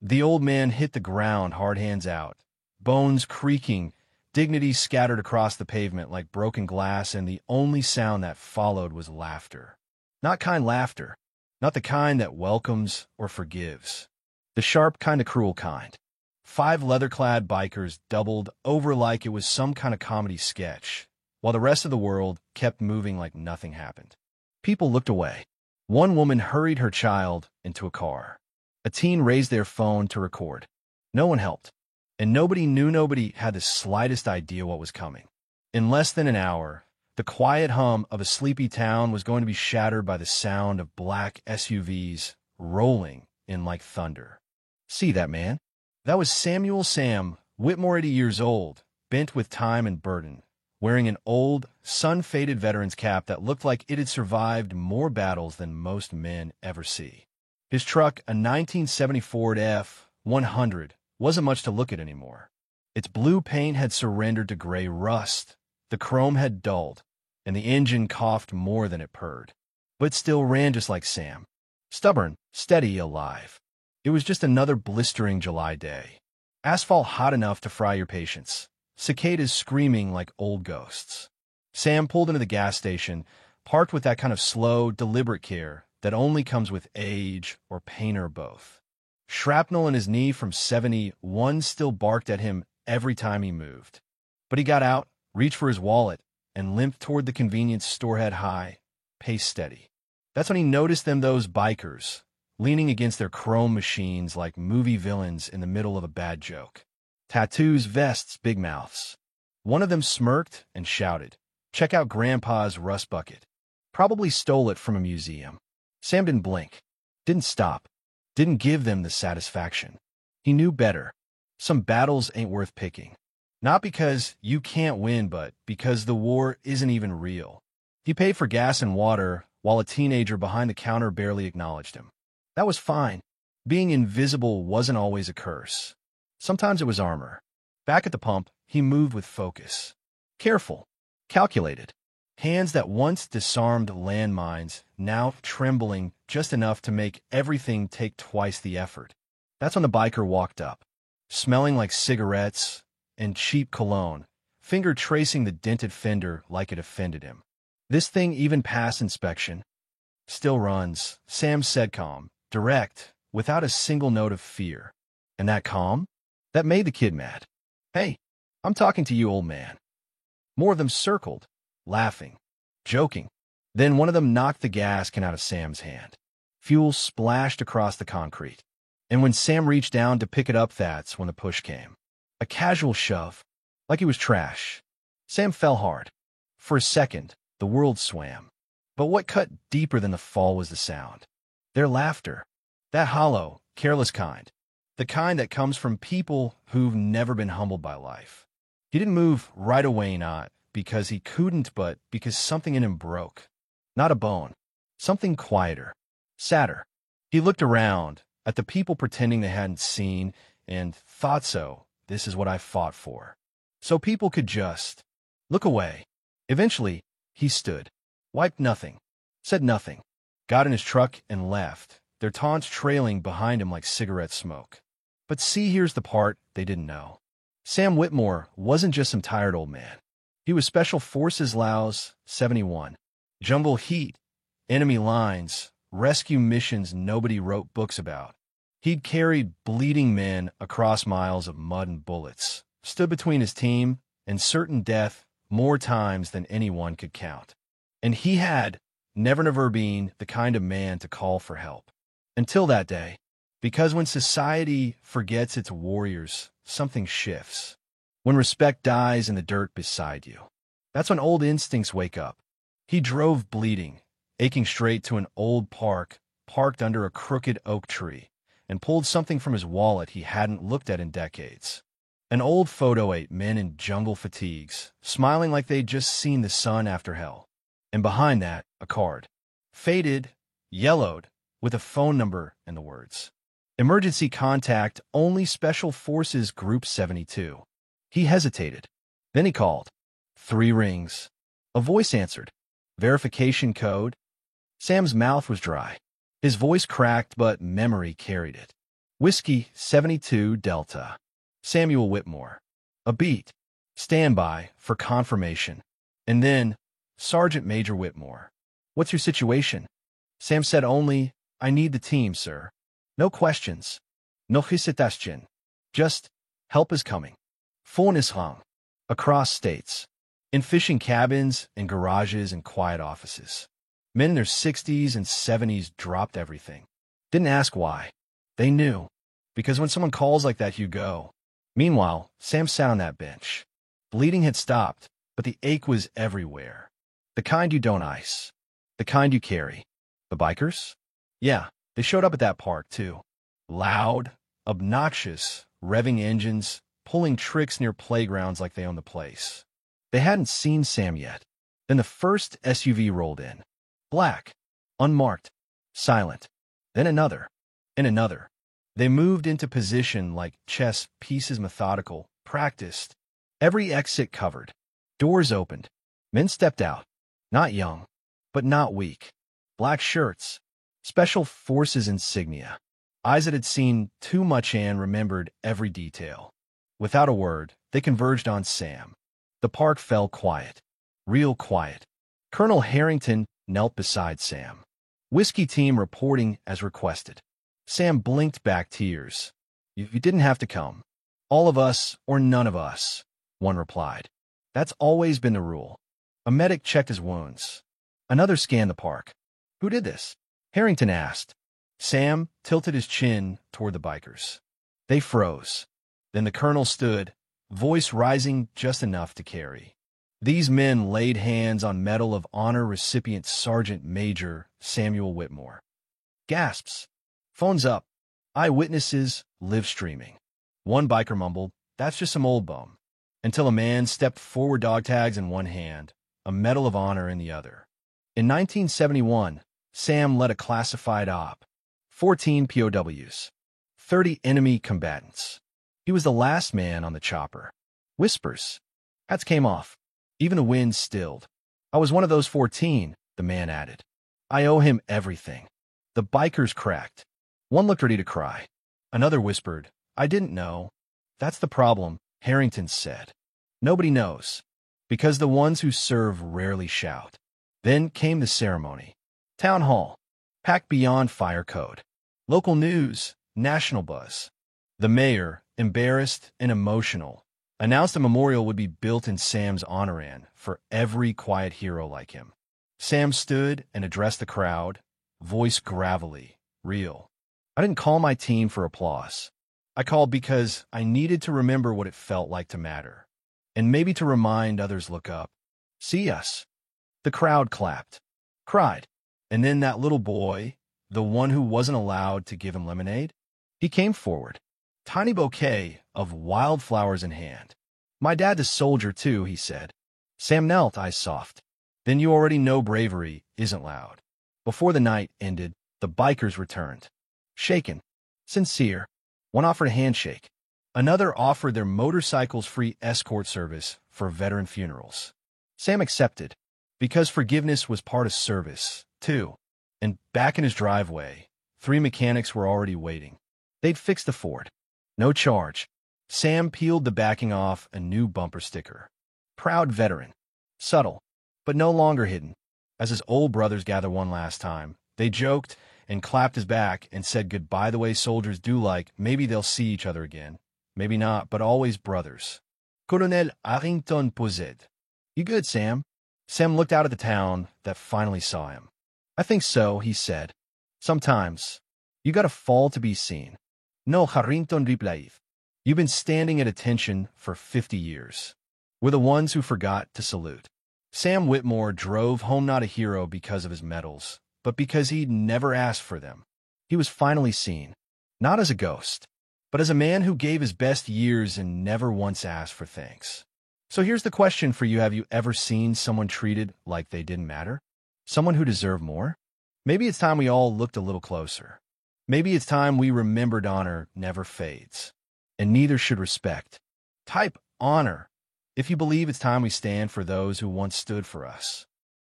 The old man hit the ground, hard hands out, bones creaking, dignity scattered across the pavement like broken glass, and the only sound that followed was laughter. Not kind laughter, not the kind that welcomes or forgives. The sharp kind of cruel kind. 5 leather-clad bikers doubled over like it was some kind of comedy sketch, while the rest of the world kept moving like nothing happened. People looked away. One woman hurried her child into a car. A teen raised their phone to record. No one helped, and nobody had the slightest idea what was coming. In less than an hour, the quiet hum of a sleepy town was going to be shattered by the sound of black SUVs rolling in like thunder. See that man? That was Samuel Sam Whitmore, 80 years old, bent with time and burden, wearing an old, sun-faded veteran's cap that looked like it had survived more battles than most men ever see. His truck, a 1970 Ford F-100, wasn't much to look at anymore. Its blue paint had surrendered to gray rust, the chrome had dulled, and the engine coughed more than it purred. But still ran just like Sam. Stubborn, steady, alive. It was just another blistering July day. Asphalt hot enough to fry your patience. Cicadas screaming like old ghosts. Sam pulled into the gas station, parked with that kind of slow, deliberate care that only comes with age or pain or both. Shrapnel in his knee from 71 still barked at him every time he moved. But he got out, reached for his wallet, and limped toward the convenience store head high, pace steady. That's when he noticed those bikers, leaning against their chrome machines like movie villains in the middle of a bad joke. Tattoos, vests, big mouths. One of them smirked and shouted, "Check out Grandpa's rust bucket." Probably stole it from a museum. Sam didn't blink, didn't stop, didn't give them the satisfaction. He knew better. Some battles ain't worth picking. Not because you can't win, but because the war isn't even real. He paid for gas and water while a teenager behind the counter barely acknowledged him. That was fine. Being invisible wasn't always a curse. Sometimes it was armor. Back at the pump, he moved with focus. Careful, calculated. Hands that once disarmed landmines, now trembling just enough to make everything take twice the effort. That's when the biker walked up, smelling like cigarettes and cheap cologne, finger tracing the dented fender like it offended him. "This thing even passed inspection." "Still runs," Sam said, calm, direct, without a single note of fear. And that calm? That made the kid mad. "Hey, I'm talking to you, old man." More of them circled, laughing, joking. Then one of them knocked the gas can out of Sam's hand. Fuel splashed across the concrete. And when Sam reached down to pick it up, that's when the push came. A casual shove, like he was trash. Sam fell hard. For a second, the world swam. But what cut deeper than the fall was the sound. Their laughter. That hollow, careless kind. The kind that comes from people who've never been humbled by life. He didn't move right away, not because he couldn't, but because something in him broke. Not a bone. Something quieter. Sadder. He looked around at the people pretending they hadn't seen and thought so. This is what I fought for. So people could just look away. Eventually, he stood, wiped nothing, said nothing, got in his truck and left, their taunts trailing behind him like cigarette smoke. But see, here's the part they didn't know. Sam Whitmore wasn't just some tired old man. He was Special Forces Laos 71. Jungle heat, enemy lines, rescue missions nobody wrote books about. He'd carried bleeding men across miles of mud and bullets, stood between his team and certain death more times than anyone could count. And he had never been the kind of man to call for help. Until that day. Because when society forgets its warriors, something shifts. When respect dies in the dirt beside you. That's when old instincts wake up. He drove bleeding, aching straight to an old park, parked under a crooked oak tree, and pulled something from his wallet he hadn't looked at in decades. An old photo, 8 men in jungle fatigues, smiling like they'd just seen the sun after hell. And behind that, a card. Faded, yellowed, with a phone number and the words, "Emergency contact, only Special Forces Group 72. He hesitated. Then he called. 3 rings. A voice answered. Verification code. Sam's mouth was dry. His voice cracked, but memory carried it. Whiskey 72 Delta. Samuel Whitmore. A beat. Stand by for confirmation. And then, Sergeant Major Whitmore. What's your situation? Sam said only, I need the team, sir. No questions. No hesitation. Just, help is coming. Phone is hung. Across states. In fishing cabins, in garages, and quiet offices. Men in their 60s and 70s dropped everything. Didn't ask why. They knew. Because when someone calls like that, you go. Meanwhile, Sam sat on that bench. Bleeding had stopped, but the ache was everywhere. The kind you don't ice. The kind you carry. The bikers? Yeah, they showed up at that park, too. Loud, obnoxious, revving engines, pulling tricks near playgrounds like they owned the place. They hadn't seen Sam yet. Then the first SUV rolled in. Black, unmarked, silent. Then another, and another. They moved into position like chess pieces, methodical, practiced. Every exit covered. Doors opened. Men stepped out. Not young, but not weak. Black shirts. Special Forces insignia. Eyes that had seen too much and remembered every detail. Without a word, they converged on Sam. The park fell quiet. Real quiet. Colonel Harrington knelt beside Sam. Whiskey team reporting as requested. Sam blinked back tears. You didn't have to come. All of us or none of us, one replied. That's always been the rule. A medic checked his wounds. Another scanned the park. Who did this? Harrington asked. Sam tilted his chin toward the bikers. They froze. Then the colonel stood, voice rising just enough to carry. These men laid hands on Medal of Honor recipient Sergeant Major Samuel Whitmore. Gasps. Phones up. Eyewitnesses live streaming. One biker mumbled, that's just some old bum. Until a man stepped forward, dog tags in one hand, a Medal of Honor in the other. In 1971, Sam led a classified op. 14 POWs. 30 enemy combatants. He was the last man on the chopper. Whispers. Hats came off. Even the wind stilled. I was one of those 14, the man added. I owe him everything. The bikers cracked. One looked ready to cry. Another whispered, I didn't know. That's the problem, Harrington said. Nobody knows. Because the ones who serve rarely shout. Then came the ceremony. Town hall. Packed beyond fire code. Local news, national buzz. The mayor, embarrassed and emotional, announced a memorial would be built in Sam's honor for every quiet hero like him. Sam stood and addressed the crowd, voice gravelly, real. I didn't call my team for applause. I called because I needed to remember what it felt like to matter, and maybe to remind others look up. See us. The crowd clapped, cried, and then that little boy, the one who wasn't allowed to give him lemonade, he came forward, tiny bouquet of wildflowers in hand. My dad's a soldier too, he said. Sam knelt, eyes soft. Then you already know bravery isn't loud. Before the night ended, the bikers returned. Shaken, sincere. One offered a handshake. Another offered their motorcycles free escort service for veteran funerals. Sam accepted, because forgiveness was part of service, too. And back in his driveway, 3 mechanics were already waiting. They'd fixed the Ford. No charge. Sam peeled the backing off a new bumper sticker. Proud veteran. Subtle, but no longer hidden. As his old brothers gathered one last time, they joked and clapped his back and said goodbye the way soldiers do, like maybe they'll see each other again. Maybe not, but always brothers. Colonel Harrington posed. You good, Sam? Sam looked out at the town that finally saw him. I think so, he said. Sometimes. You gotta fall to be seen. No, Harrington replied. You've been standing at attention for 50 years. We're the ones who forgot to salute. Sam Whitmore drove home not a hero because of his medals, but because he'd never asked for them. He was finally seen, not as a ghost, but as a man who gave his best years and never once asked for thanks. So here's the question for you. Have you ever seen someone treated like they didn't matter? Someone who deserved more? Maybe it's time we all looked a little closer. Maybe it's time we remembered honor never fades, and neither should respect. Type honor if you believe it's time we stand for those who once stood for us.